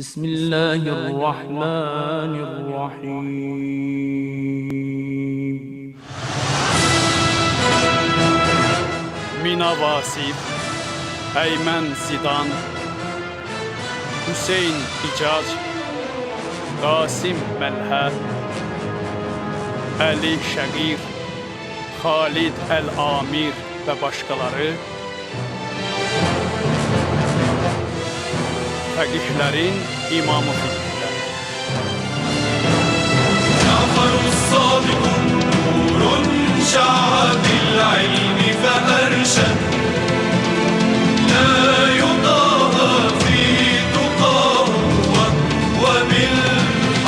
Bismillahirrahmanirrahim. Mina Vasif, Əymən Zidan, Hüseyn İcac, Qasim Məlhə, Əli Şəqir, Xalid Əl-Amir və başqaları fəqihlərin imamı fiqhlər. Caferus Sadiqun nurun şa'a bil ilmi fe erşed La yudaha fi tuqahu ve bil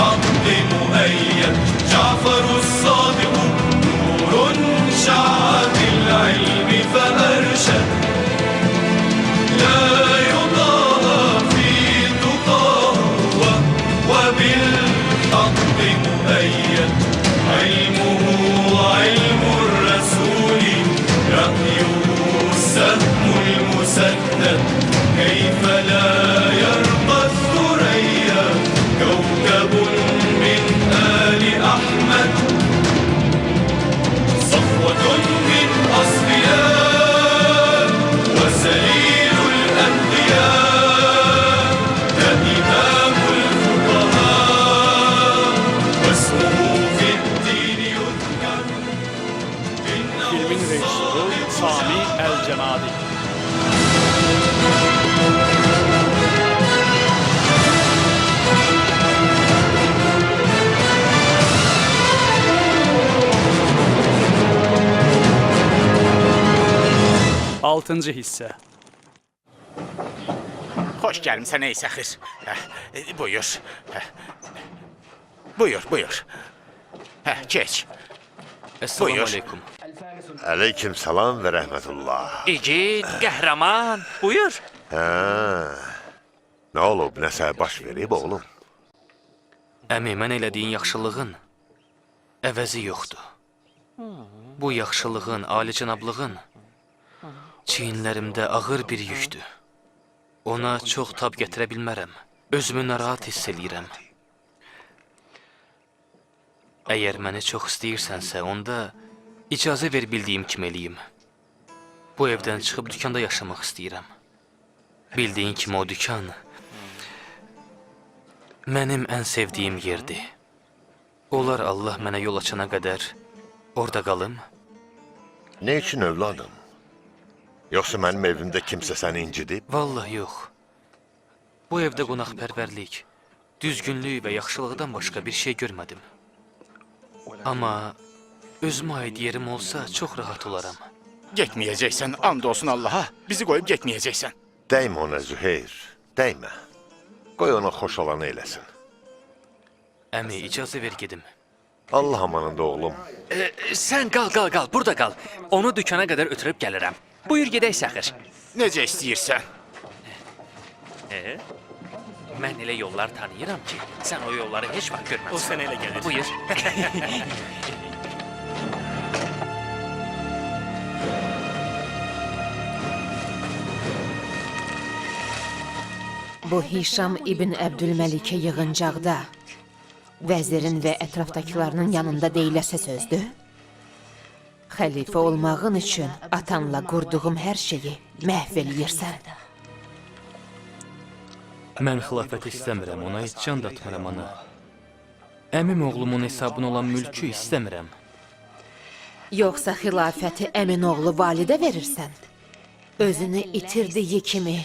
haqqi mueyyed Caferus Sadiqun nurun şa'a bil ilmi fe erşed La yudaha fi tuqahu ve bil haqqi mueyyed علمه علم الرسول رأيه السهم المسدد كيف لا يرقى الثريا كوكب من آل أحمد صفوة من أصفياء وسليل الأنبياء ده إمام الفقهاء واسمه Filmin rejissoru Sami Əl-Cənadi. Altıncı hissə. Hoş gəlmisən ey səxir. Buyur. Buyur. Geç. Esselamu aleyküm. Aleyküm salam və rəhmətullah. İgid, qəhrəman. Buyur. Nə olub, nəsə baş verib oğlum? Əmi, mən elədiyin yaxşılığın əvəzi yoxdur. Bu yaxşılığın, alicənablığın çiyinlərimdə ağır bir yükdür. Ona çox tab gətirə bilmərəm. Özümü narahat hiss eləyirəm. Əgər məni çox istəyirsənsə, onda icazə ver bildiyim kimi eləyim. Bu evdən çıxıb dükanda yaşamaq istəyirəm. Bildiyin kimi o dükan mənim ən sevdiyim yerdir. Olar Allah mənə yol açana qədər orada qalım. Ne üçün övladım? Yoxsa mənim evimdə kimsə səni incidib? Vallahi yox. Bu evdə qonaqpərvərlik, düzgünlük və yaxşılıqdan başqa bir şey görmədim. Amma özümə aid yerim olsa çox rahat olaram. Getməyəcəksən, and olsun Allaha. Bizi qoyub getməyəcəksən. Dəymə ona Züheyr, dəymə. Qoy ona xoş olanı eləsin. Əmi, icazə ver gedim. Allah amanında oğlum. Sən qal, burada qal. Onu dükana qədər ötürüb gəlirəm. Buyur gedək səxir. Necə istəyirsən. Mən elə yollar tanıyıram ki, sən o yolları heç vaxt görməzsən. O sənə elə gəlir. Buyur. Bu Hişam İbn Əbdülməlikə yığıncaqda vəzirin və ətrafdakılarının yanında deyiləsə sözdür. Xəlifə olmağın üçün atanla qurduğum hər şeyi məhv eləyirsən. Mən xilafət istəmirəm, ona heç can da atmıram ana. Əmim oğlumun hesabına olan mülkü istəmirəm. Yoxsa xilafəti əmin oğlu validə verirsən? Özünü itirdiyi kimi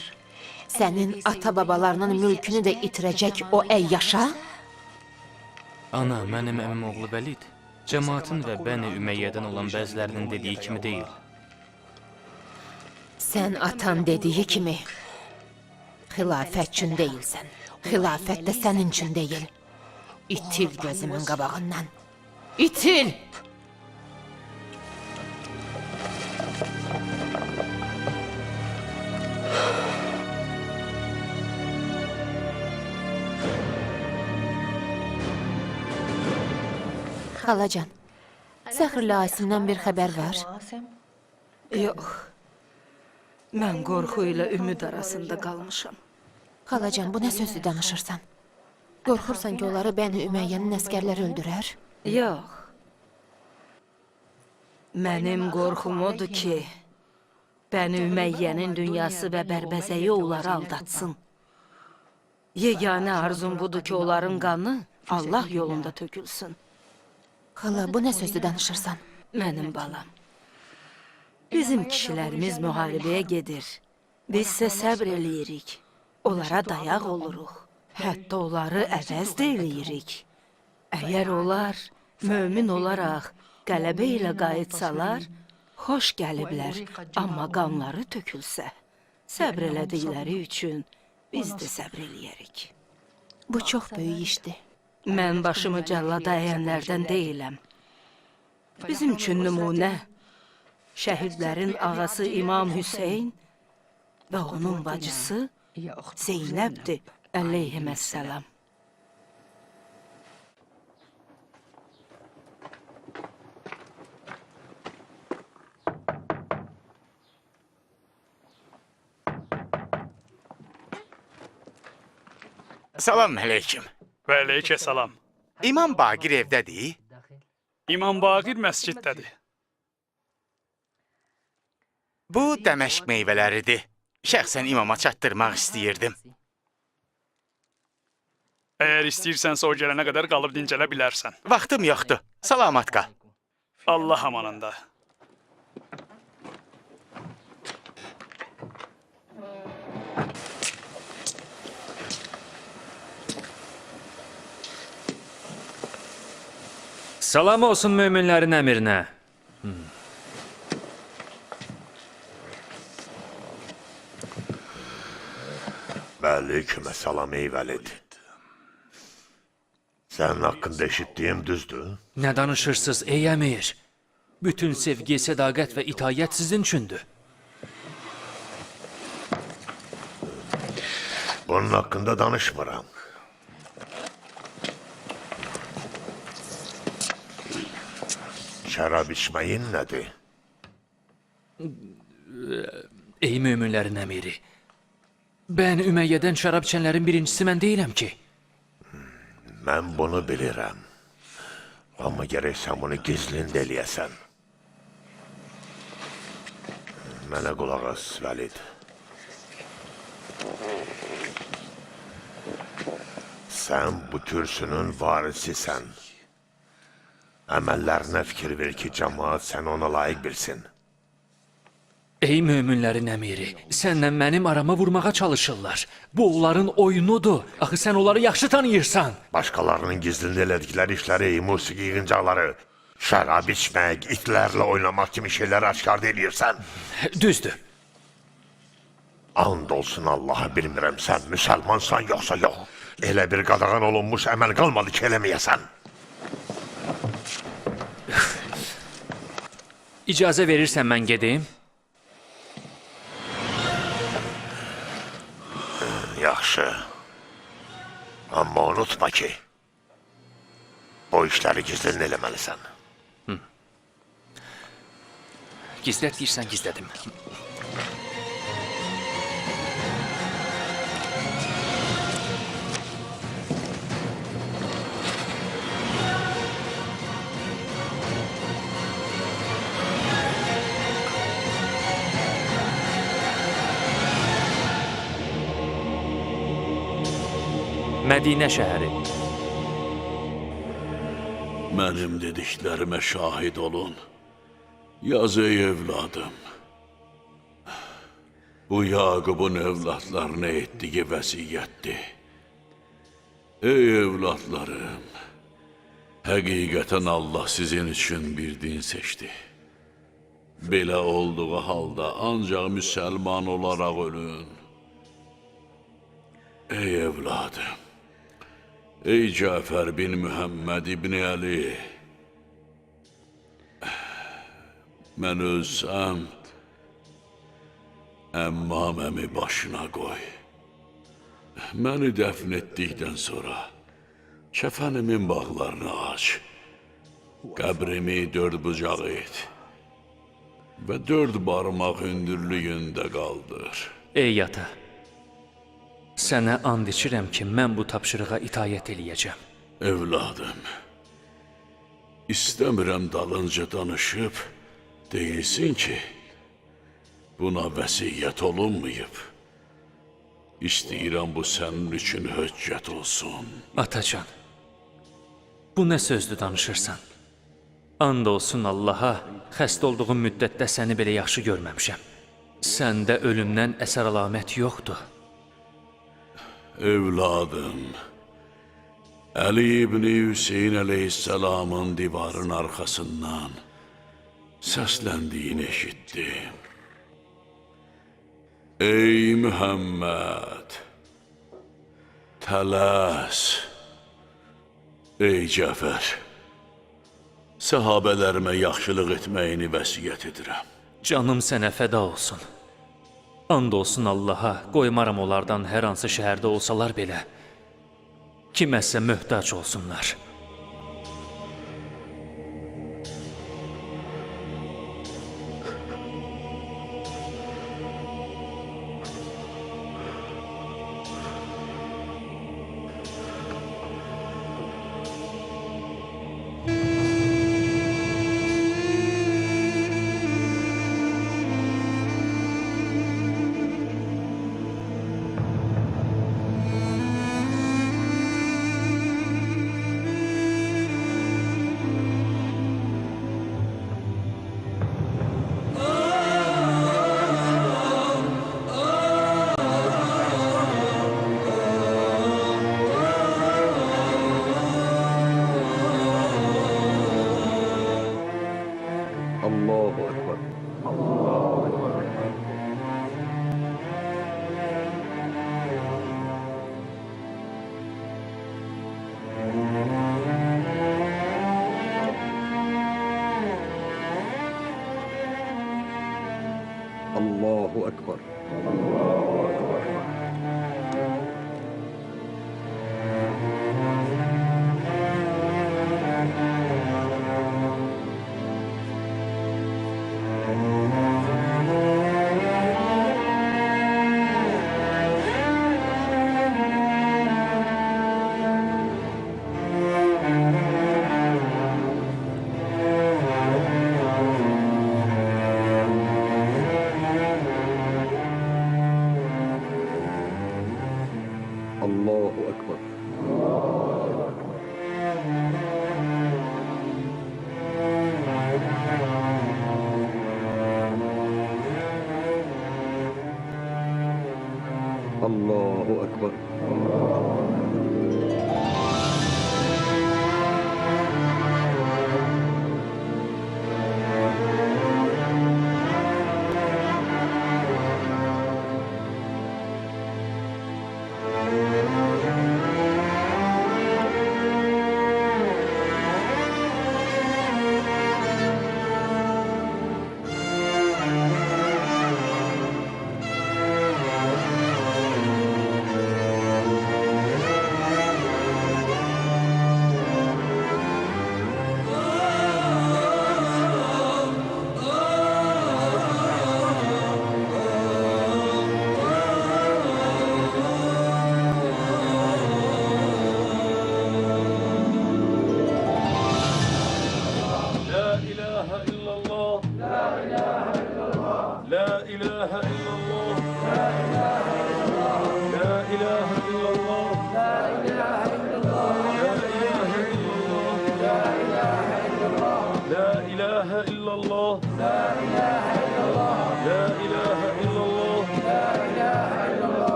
sənin ata-babalarının mülkünü də itirəcək o əyyaşa? Ana, mənim əmim oğlu Vəlid, cəmaatın və Bəni Üməyyədən olan bəzilərinin dediyi kimi deyil. Sən atan dediyi kimi xilafət üçün deyilsən. Xilafət də sənin üçün deyil. İtil gözümün qabağından. İtil! Xalacan, Səxirlə Asimdən bir xəbər var. Yox. Mən qorxu ilə ümid arasında qalmışam. Xalacan, bu nə sözdür danışırsan? Qorxursan ki, onları Bəni Üməyyənin əskərləri öldürər? Yox. Mənim qorxum odur ki, Bəni Üməyyənin dünyası və bərbəzəyi onları aldatsın. Yeganə arzum budur ki, onların qanı Allah yolunda tökülsün. Xala, bu nə sözdür danışırsan? Mənim balam. Bizim kişilərimiz müharibəyə gedir. Biz isə səbr eləyirik. Onlara dayaq oluruq. Hətta onları əvəz də eləyirik. Əgər onlar mömin olaraq qələbə ilə qayıtsalar, xoş gəliblər. Amma qanları tökülsə, səbr elədikləri üçün biz də səbr eləyərik. Bu çox böyük işdir. Mən başımı cəllada əyənlərdən deyiləm. Bizim üçün nümunə şəhidlərin ağası İmam Hüseyn və onun bacısı Zeynəbdir, əleyhissalam. Salam əleykum. Və aleykə salam. İmam Baqir evdədir? İmam Baqir məsciddədir. Bu Dəməşq meyvələridir. Şəxsən imama çatdırmaq istəyirdim. Əgər istəyirsənsə o gələnə qədər qalıb dincələ bilərsən. Vaxtım yoxdur. Salamat qal. Allah amanında. Salam olsun möminlərin əmirinə. Əleyküm salam ey Vəlid. Sənin haqqında eşitdiyim düzdür? Nə danışırsınız ey əmir? Bütün sevgi, sədaqət və itayət sizin üçündür. Bunun haqqında danışmıram. Şərab içməyin nədir? Ey möminlərin əmiri. Mən Üməyyədən şərab içənlərin birincisi mən deyiləm ki. Mən bunu bilirəm. Amma gərək sən bunu gizlində eləyəsən. Mənə qulaq as, Vəlid. Sən bu kürsünün varisisən. Əməllərinə fikir ver ki, cəmaat səni ona layiq bilsin. Ey möminlərin əmiri, sənlə mənim arama vurmağa çalışırlar. Bu onların oyunudur. Axı sən onları yaxşı tanıyırsan. Başqalarının gizlində elədikləri işləri, musiqi yığıncaqları, şərab içmək, itlərlə oynamaq kimi şeyləri aşkar eləyirsən. Düzdür. And olsun Allaha bilmirəm, sən müsəlmansan yoxsa yox. Elə bir qadağan olunmuş əməl qalmadı ki, eləməyəsən. İcazə verirsən mən gedeyim? Yaxşı. Amma unutma ki, o işləri gizlin eləməlisən. Gizlət deyirsən, gizlədim. Mədinə şəhəri. Mənim dediklərimə şahid olun. Yaz ey evladım. Bu Yaqubun evladlarına etdiyi vəsiyyətdir. Ey evladlarım, həqiqətən Allah sizin üçün bir din seçdi. Belə olduğu halda ancaq müsəlman olaraq ölün. Ey evladım, ey Cəfər bin Mühəmməd ibn Əli, mən ölsəm, əmmam əmi başına qoy. Məni dəfn etdikdən sonra kəfənimin bağlarını aç, qəbrimi 4 bucaq et və 4 barmaq hündürlüyündə qaldır. Ey ata, Sənə and içirəm ki, mən bu tapşırığa itaət eləyəcəm. Evladım, istəmirəm dalınca danışıb, deyilsin ki, buna vəsiyyət olunmayıb. İstəyirəm bu sənin üçün höccət olsun. Atacan, bu nə sözdür danışırsan? And olsun Allaha, xəstə olduğum müddətdə səni belə yaxşı görməmişəm. Səndə ölümdən əsər əlamət yoxdur. Evladım, Əli ibn Hüseyin əleyhisselamın divarın arxasından səsləndiyini eşitdim. Ey Mühəmməd, tələs, ey Cəfər, səhabələrimə yaxşılıq etməyini vəsiyyət edirəm. Canım sənə fəda olsun. And olsun Allaha, qoymaram onlardan hər hansı şəhərdə olsalar belə, kiməsə möhtac olsunlar. الله أكبر. الله أكبر. الله أكبر.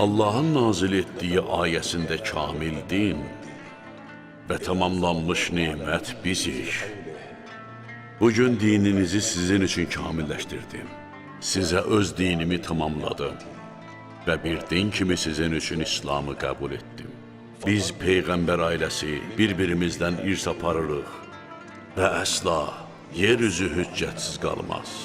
Allah'ın nazil etdiyi ayəsində kamil din və tamamlanmış nemət bizik. Bugün dininizi sizin üçün kamilləşdirdim. Sizə öz dinimi tamamladım və bir din kimi sizin üçün İslamı qəbul etdim. Biz Peyğəmbər ailəsi bir-birimizdən irs aparırıq və əsla yer üzü hüccətsiz qalmaz.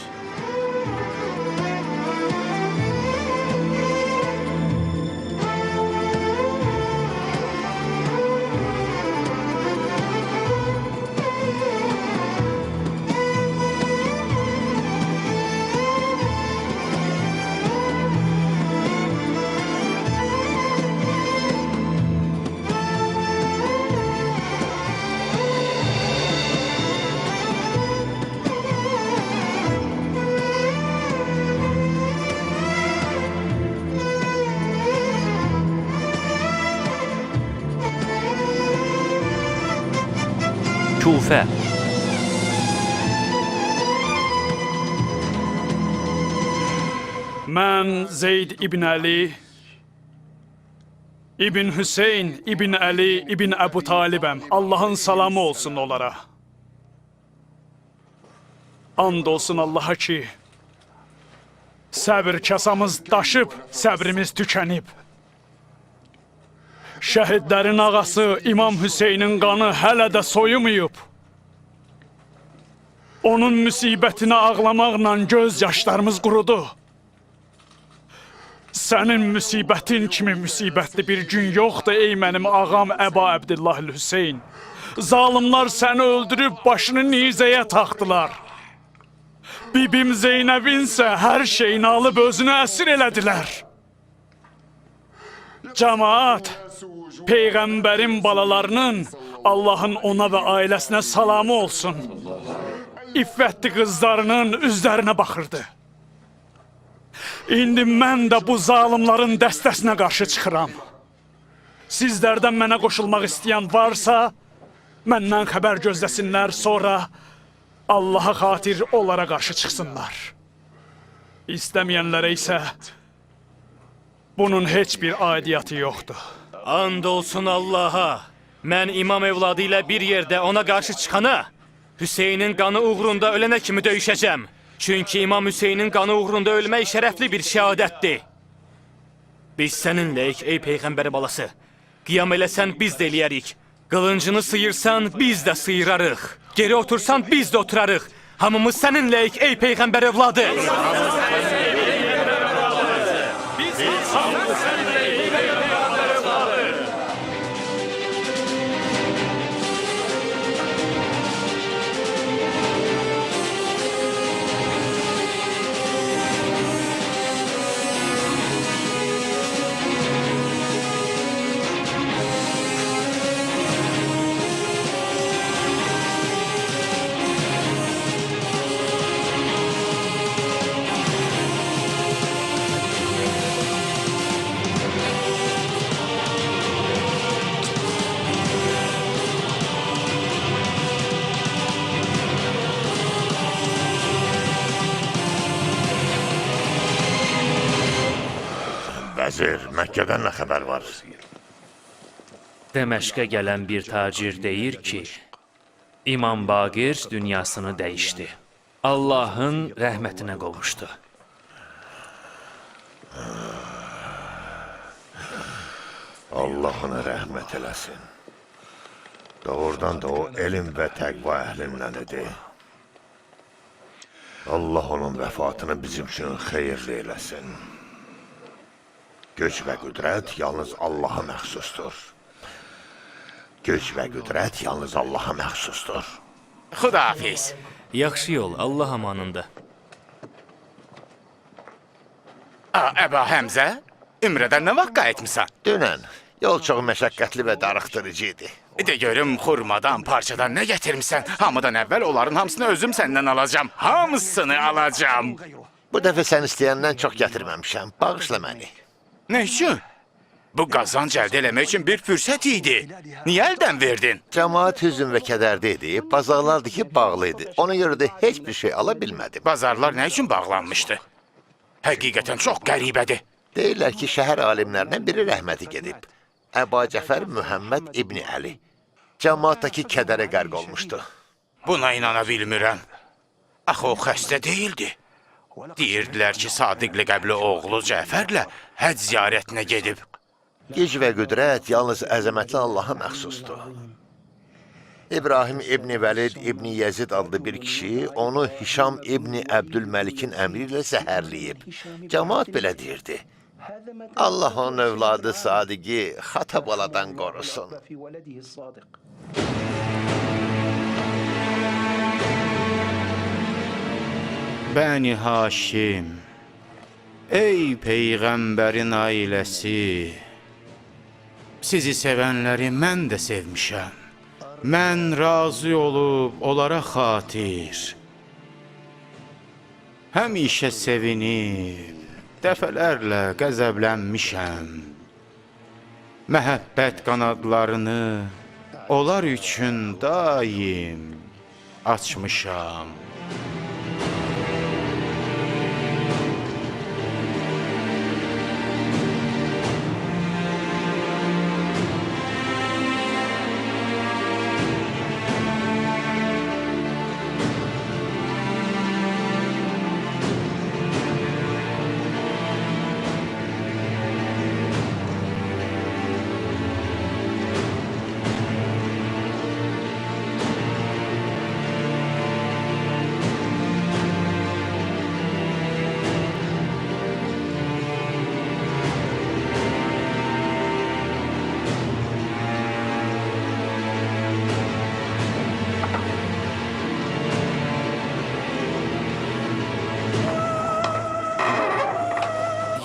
Kufə. Mən Zeyd ibn Əli, İbn Hüseyn, İbn Əli, İbn Əbu Talibəm. Allahın salamı olsun onlara. And olsun Allaha ki, səbr kasamız daşıb, səbrimiz tükənib. Şəhidlərin ağası İmam Hüseynin qanı hələ də soyumayıb. Onun müsibətinə ağlamaqla göz yaşlarımız qurudu. Sənin müsibətin kimi müsibətli bir gün yoxdur ey mənim ağam Əba Əbdillah Hüseyn. Zalimlar səni öldürüb başını nizəyə taxdılar. Bibim Zeynəbin isə hər şeyini alıb özünü əsir elədilər. Cəmaat, Peyğəmbərin balalarının Allahın ona və ailəsinə salamı olsun. İffətli qızlarının üzlərinə baxırdı. İndi mən də bu zalimların dəstəsinə qarşı çıxıram. Sizlərdən mənə qoşulmaq istəyən varsa, məndən xəbər gözləsinlər, sonra Allaha xatir onlara qarşı çıxsınlar. İstəməyənlərə isə bunun heç bir aidiyyatı yoxdur. And olsun Allaha, mən imam evladı ilə bir yerdə ona qarşı çıxana, Hüseynin qanı uğrunda ölənə kimi döyüşəcəm. Çünki İmam Hüseynin qanı uğrunda ölmək şərəfli bir şəhadətdir. Biz səninləyik, ey Peyğəmbər balası. Qiyam eləsən, biz də eləyərik. Qılıncını sıyırsan, biz də sıyırarıq. Geri otursan, biz də oturarıq. Hamımız səninləyik, ey Peyğəmbər evladı. Vəzir, Məkkədən nə xəbər var? Dəməşqə gələn bir tacir deyir ki, İmam Baqir dünyasını dəyişdi. Allahın rəhmətinə qovuşdu. Allah ona rəhmət eləsin. Doğrudan da o elm və təqva əhlindən idi. Allah onun vəfatını bizim üçün xeyirli eləsin. Güc və qüdrət yalnız Allaha məxsusdur. Güc və qüdrət yalnız Allaha məxsusdur. Xudafiz. Yaxşı yol, Allah amanında. Əba Həmzə, Ümrədən nə vaxt qayıtmısan? Dünən, yol çox məşəqqətli və darıxdırıcı idi. De görüm xurmadan, parçadan nə gətirmisən? Hamıdan əvvəl onların hamısını özüm səndən alacağım. Hamısını alacağım. Bu dəfə sən istəyəndən çox gətirməmişəm. Bağışla məni. Nə üçün? Bu qazanc əldə eləmək üçün bir fürsət idi. Niyə əldən verdin? Cəmaat hüzün və kədərdə idi. Bazarlardı ki, bağlı idi. Ona görə də heç bir şey ala bilmədim. Bazarlar nə üçün bağlanmışdı? Həqiqətən çox qəribədir. Deyirlər ki, şəhər alimlərindən biri rəhməti gedib. Əba Cəfər Mühəmməd İbni Əli. Cəmaatdakı kədərə qərq olmuşdu. Buna inana bilmirəm. Axı o xəstə değildi. Deyirdilər ki, Sadiqli qəbli oğlu Cəfərlə həcc ziyarətinə gedib. Güc və qüdrət yalnız əzəmətli Allaha məxsusdur. İbrahim İbni Vəlid İbni Yezid adlı bir kişi onu Hişam İbni Əbdülməlikin əmri ilə zəhərləyib. Cəmaat belə deyirdi. Allah onun övladı Sadiqi xata baladan qorusun. Bəni Haşim, ey Peyğəmbərin ailəsi, sizi sevənləri mən də sevmişəm. Mən razı olub onlara xatir. Həmişə sevinib, dəfələrlə qəzəblənmişəm. Məhəbbət qanadlarını onlar üçün daim açmışam.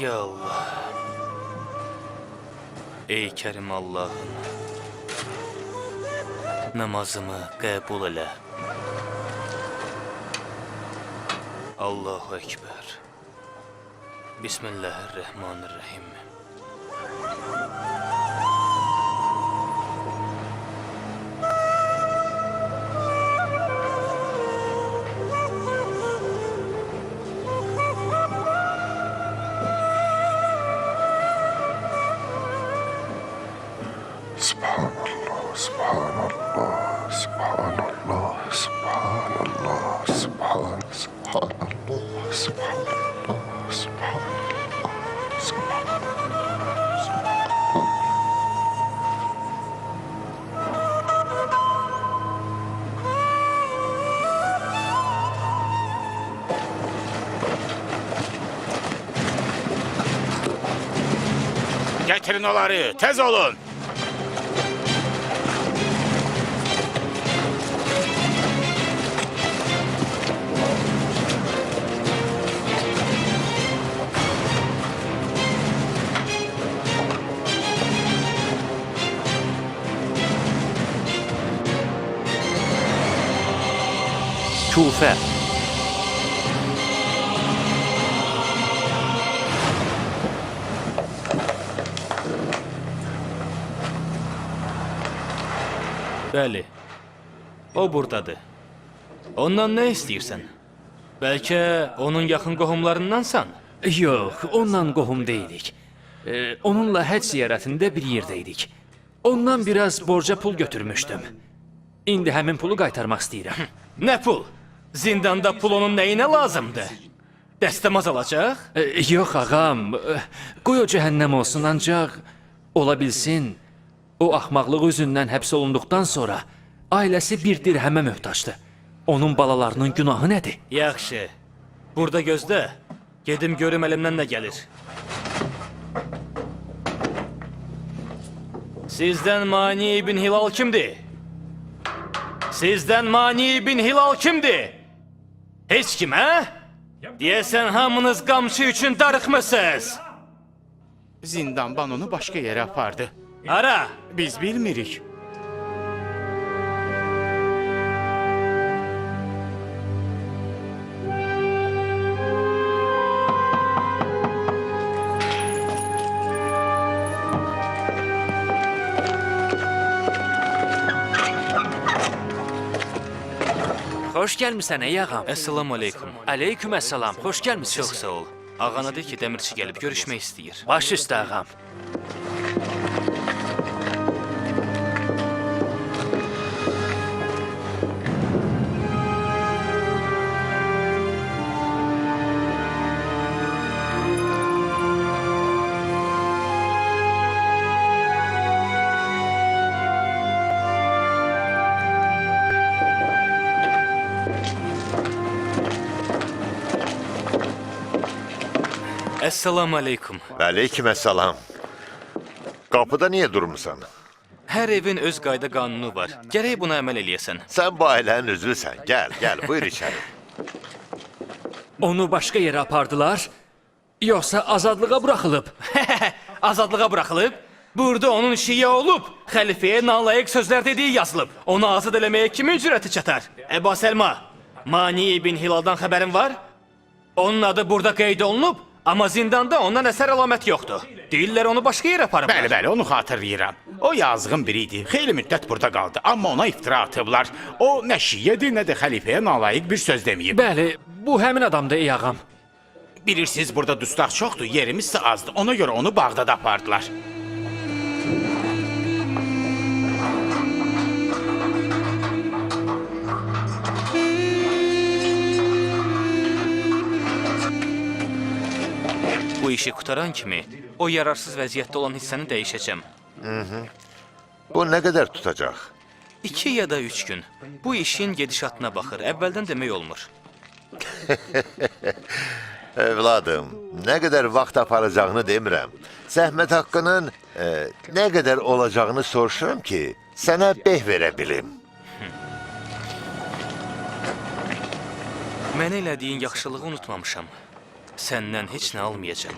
Ya Allah. Ey Kərim Allah'ım. Namazımı qəbul elə. Allahu Ekber. Bismillahirrahmanirrahim. Getirin onları, tez olun. Kufə. Bəli, o buradadır. Ondan nə istəyirsən? Bəlkə onun yaxın qohumlarındansan? Yox, ondan qohum deyilik. Onunla həcc ziyarətində bir yerdəydik. Ondan biraz borca pul götürmüşdüm. İndi həmin pulu qaytarmaq istəyirəm. Nə pul? Zindanda pul onun nəyinə lazımdır? Dəstəmaz alacaq? Yox ağam, qoy o cəhənnəm olsun, ancaq ola bilsin, o axmaqlıq üzündən həbs olunduqdan sonra ailəsi bir dirhəmə möhtacdır. Onun balalarının günahı nədir? Yaxşı, burada gözlə, gedim görüm əlimdən nə gəlir. Sizdən Mani ibn Hilal kimdir? Sizdən Mani ibn Hilal kimdir? Heç kim, hə? Deyəsən hamınız qamçı üçün darıxmısınız. Zindanban onu başqa yerə apardı. Hara? Biz bilmirik. Xoş gəlmisən ey ağam. Əssalamu aleykum. Aleyküm əssalam, xoş gəlmisən. Çox sağ ol. Ağana de ki, dəmirçi gəlib görüşmək istəyir. Baş üstə ağam. Əssalamu aleykum. Aleykümselam. Qapıda niyə durmusan? Hər evin öz qayda qanunu var. Gərək buna əməl eləyəsən. Sən bu ailənin üzvüsən. Gəl, buyur içəri. Onu başqa yerə apardılar, yoxsa azadlığa buraxılıb? Azadlığa buraxılıb, burada onun şiyə olub, xəlifəyə nalayiq sözlər dediyi yazılıb. Onu azad eləməyə kimin cürəti çatar? Əba Səlma, Mani ibn Hilaldan xəbərin var? Onun adı burada qeyd olunub, amma zindanda ondan əsər əlamət yoxdur. Deyirlər onu başqa yerə aparıblar. Bəli, onu xatırlayıram. O yazığın biri idi. Xeyli müddət burada qaldı, amma ona iftira atıblar. O nə şiyyədir, nə də xəlifəyə nalayiq bir söz deməyib. Bəli, bu həmin adamdır ey ağam. Bilirsiniz, burada dustaq çoxdur, yerimiz isə azdır. Ona görə onu Bağdada apardılar. Bu işi qutaran kimi, o yararsız vəziyyətdə olan hissəni dəyişəcəm. Bu nə qədər tutacaq? 2 ya da 3 gün. Bu işin gedişatına baxır, əvvəldən demək olmur. Evladım, nə qədər vaxt aparacağını demirəm. Zəhmət haqqının nə qədər olacağını soruşuram ki, sənə beh verə bilim. Mənə elədiyin yaxşılığı unutmamışam. Səndən heç nə almayacam.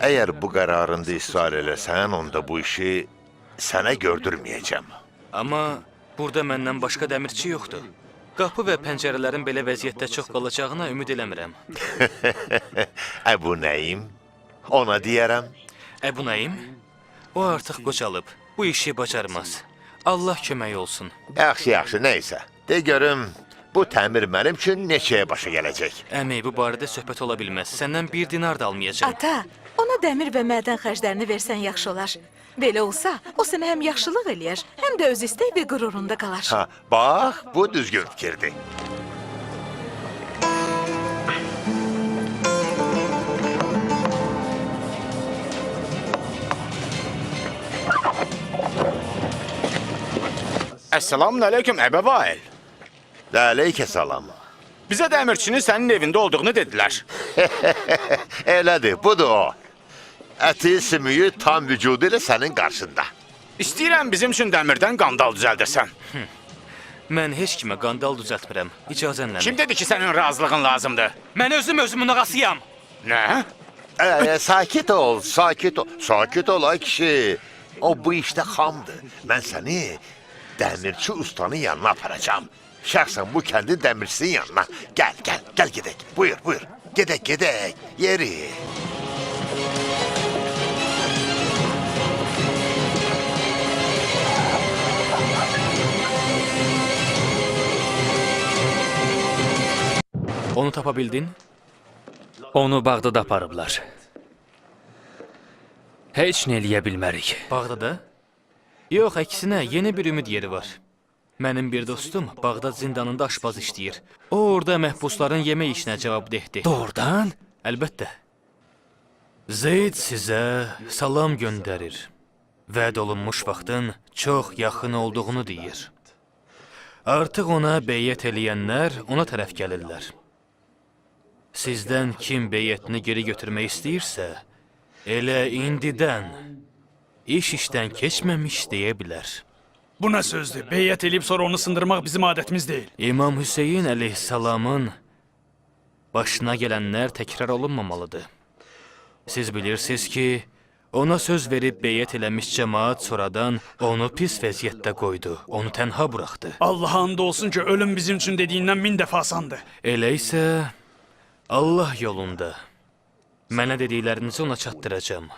Əgər bu qərarında israr eləsən, onda bu işi sənə gördürməyəcəm. Amma burada məndən başqa dəmirçi yoxdur. Qapı və pəncərələrin belə vəziyyətdə çox qalacağına ümid eləmirəm. Əbu Nəyim, ona deyərəm. Əbu Nəyim, o artıq qocalıb, bu işi bacarmaz. Allah kömək olsun. Yaxşı, neysə. De görüm, bu təmir mənim üçün neçəyə başa gələcək? Əmi, bu barədə söhbət ola bilməz. Səndən 1 dinar da almayacam. Ata, ona dəmir və mədən xərclərini versən yaxşı olar. Belə olsa, o sənə həm yaxşılıq eləyər, həm də öz istək və qürurunda qalar. Bax, bu düzgün fikirdir. Əssalamun aleyküm, Əbə Vail. Aleykəssalam. Bizə dəmirçinin sənin evində olduğunu dedilər. Elədir, budur o. Əti, sümüyü tam vücudu ilə sənin qarşında. İstəyirəm bizim üçün dəmirdən qandal düzəldəsən. Mən heç kimə qandal düzəltmirəm. İcazənlə. Kim dedi ki, sənin razılığın lazımdır? Mən özümün ağasıyam. Nə? Sakit ol. Sakit ol, ay kişi. O bu işdə xamdır. Mən səni dəmirçi ustanın yanına aparacağım. Şəxsən bu kəndin dəmirçisinin yanına. Gəl gedək. Buyur. Gedək. Yeri. Onu tapa bildin? Onu Bağdada aparıblar. Heç nə eləyə bilmərik. Bağdada? Yox, əksinə, yeni bir ümid yeri var. Mənim bir dostum Bağdad zindanında aşpaz işləyir. O, orada məhbusların yemək işinə cavabdehdir. Doğrudan? Əlbəttə. Zeyd sizə salam göndərir. Vəd olunmuş vaxtın çox yaxın olduğunu deyir. Artıq ona beyyət eləyənlər ona tərəf gəlirlər. Sizdən kim beyyətini geri götürmək istəyirsə, elə indidən iş işdən keçməmiş deyə bilər. Bu nə sözdür? Beyyət eləyib sonra onu sındırmaq bizim adətimiz deyil. İmam Hüseyin əleyhissalamın başına gələnlər təkrar olunmamalıdır. Siz bilirsiniz ki, ona söz verib beyyət eləmiş cəmaat sonradan onu pis vəziyyətdə qoydu, onu tənha buraxdı. Allaha and olsun ki, ölüm bizim üçün dediyindən 1000 dəfə asandır. Elə isə Allah yolunda mənə dediklərinizi ona çatdıracağam.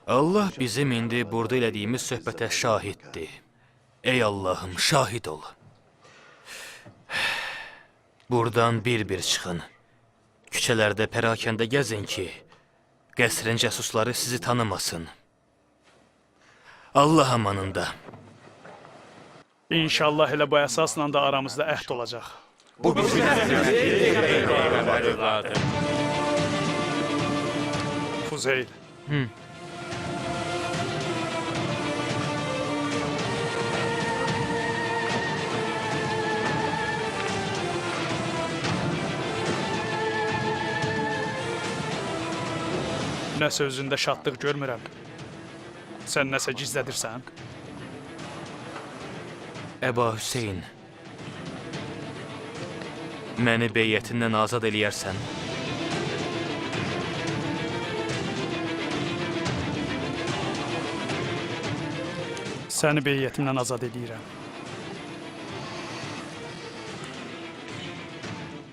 Allah bizim indi burada elədiyimiz söhbətə şahiddir. Ey Allahım, şahid ol. Buradan bir-bir çıxın. Küçələrdə pərakəndə gəzin ki, qəsrin cəsusları sizi tanımasın. Allah amanında. İnşallah elə bu əsasla da aramızda əhd olacaq. Fuzeyl. Nə sözündə şadlıq görmürəm. Sən nəsə gizlədirsən? Əba Hüseyn, məni beyyətindən azad eləyərsən. Səni beyyətimdən azad edirəm.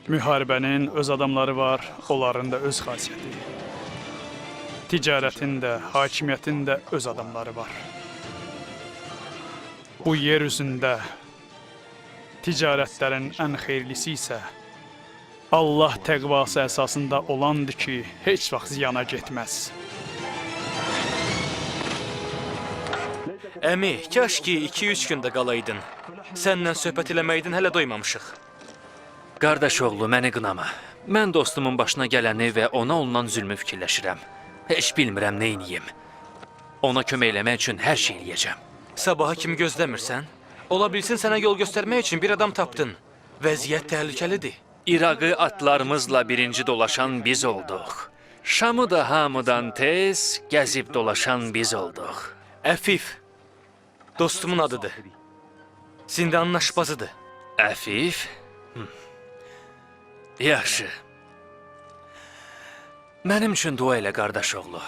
Müharibənin öz adamları var, onların da öz xasiyyəti. Ticarətin də, hakimiyyətin də öz adamları var. Bu yer üzündə ticarətlərin ən xeyirlisi isə Allah təqvası əsasında olandır ki, heç vaxt ziyana getməz. Əmi, kaş ki 2-3 gündə qalaydın. Səndən söhbət eləməydin, hələ doymamışıq. Qardaş oğlu, məni qınama. Mən dostumun başına gələni və ona olunan zülmü fikirləşirəm. Heç bilmirəm nə edeyim. Ona kömək eləmək üçün hər şey eləyəcəm. Sabaha kimi gözləmirsən? Ola bilsin sənə yol göstərmək üçün bir adam tapdın. Vəziyyət təhlükəlidir. İraqı atlarımızla birinci dolaşan biz olduq. Şamı da hamıdan tez gəzib dolaşan biz olduq. Əfif, dostumun adıdır. Zindanın aşpazıdır. Əfif? Yaxşı. Mənim üçün dua elə, qardaş oğlu.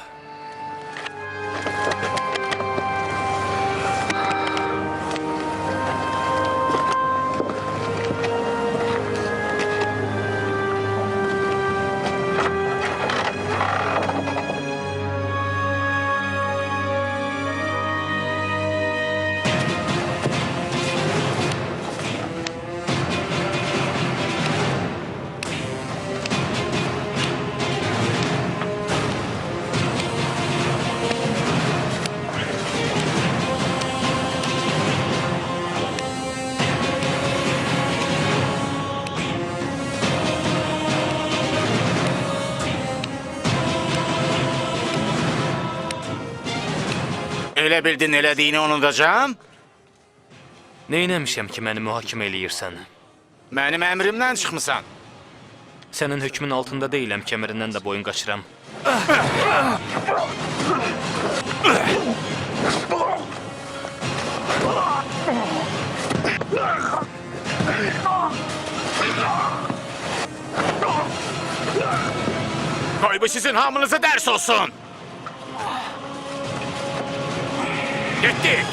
Elə bildin elədiyini unudacağım? Neynəmişəm ki, məni mühakimə eləyirsən? Mənim əmrimdən çıxmısan. Sənin hökmün altında deyiləm, kəmərindən də boyun qaçıram. Qoy bu sizin hamınıza dərs olsun. Getdik.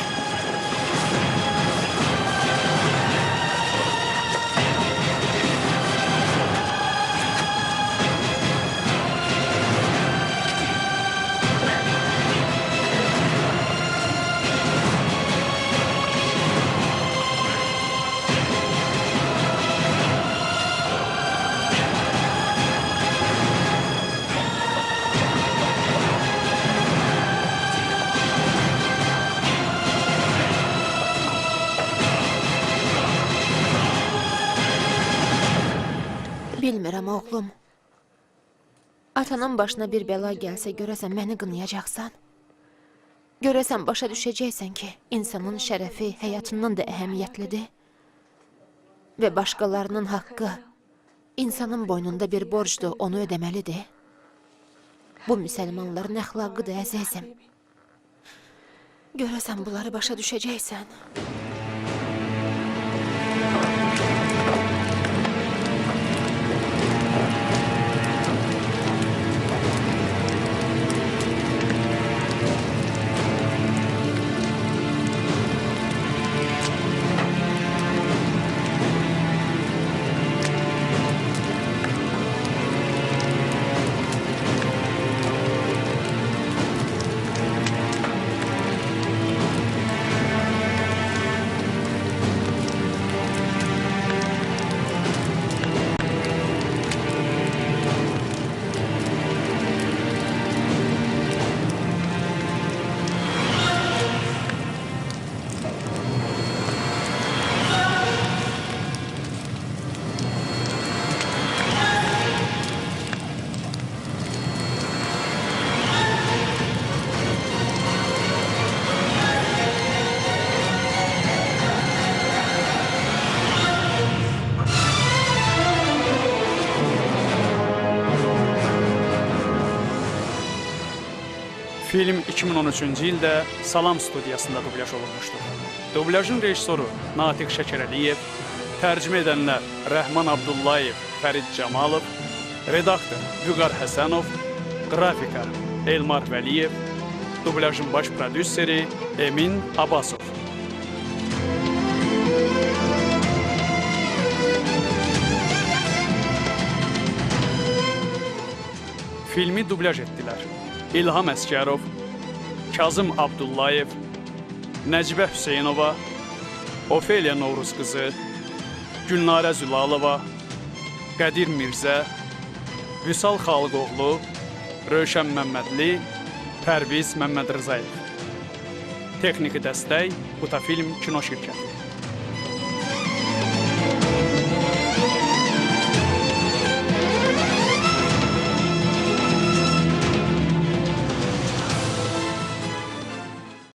Bilmirəm, oğlum. Atanın başına bir bəla gəlsə görəsən məni qınayacaqsan. Görəsən başa düşəcəksən ki, insanın şərəfi həyatından da əhəmiyyətlidir. Və başqalarının haqqı insanın boynunda bir borcdur, onu ödəməlidir. Bu müsəlmanların əxlaqıdır, əzizim. Görəsən bunları başa düşəcəksən. Film 2013-cü ildə Salam studiyasında dublyaj olunmuşdur. Dublyajın rejissoru Natiq Şəkərəliyev, tərcümə edənlər Rəhman Abdullayev, Fərid Camalov, redaktor Vüqar Həsənov, qrafika Elmar Vəliyev, dublyajın baş prodüseri Emin Abbasov. Filmi dublyaj etdilər. İlham Əskərov, Kazım Abdullayev, Nəcibə Hüseynova, Ofeliya Novruz qızı, Gülnarə Zülalova, Qədir Mirzə, Vüsal Xalıqoğlu, Rövşən Məmmədli, Pərviz Məmmədrızayev. Texniki dəstək Butafilm Kino şirkəti.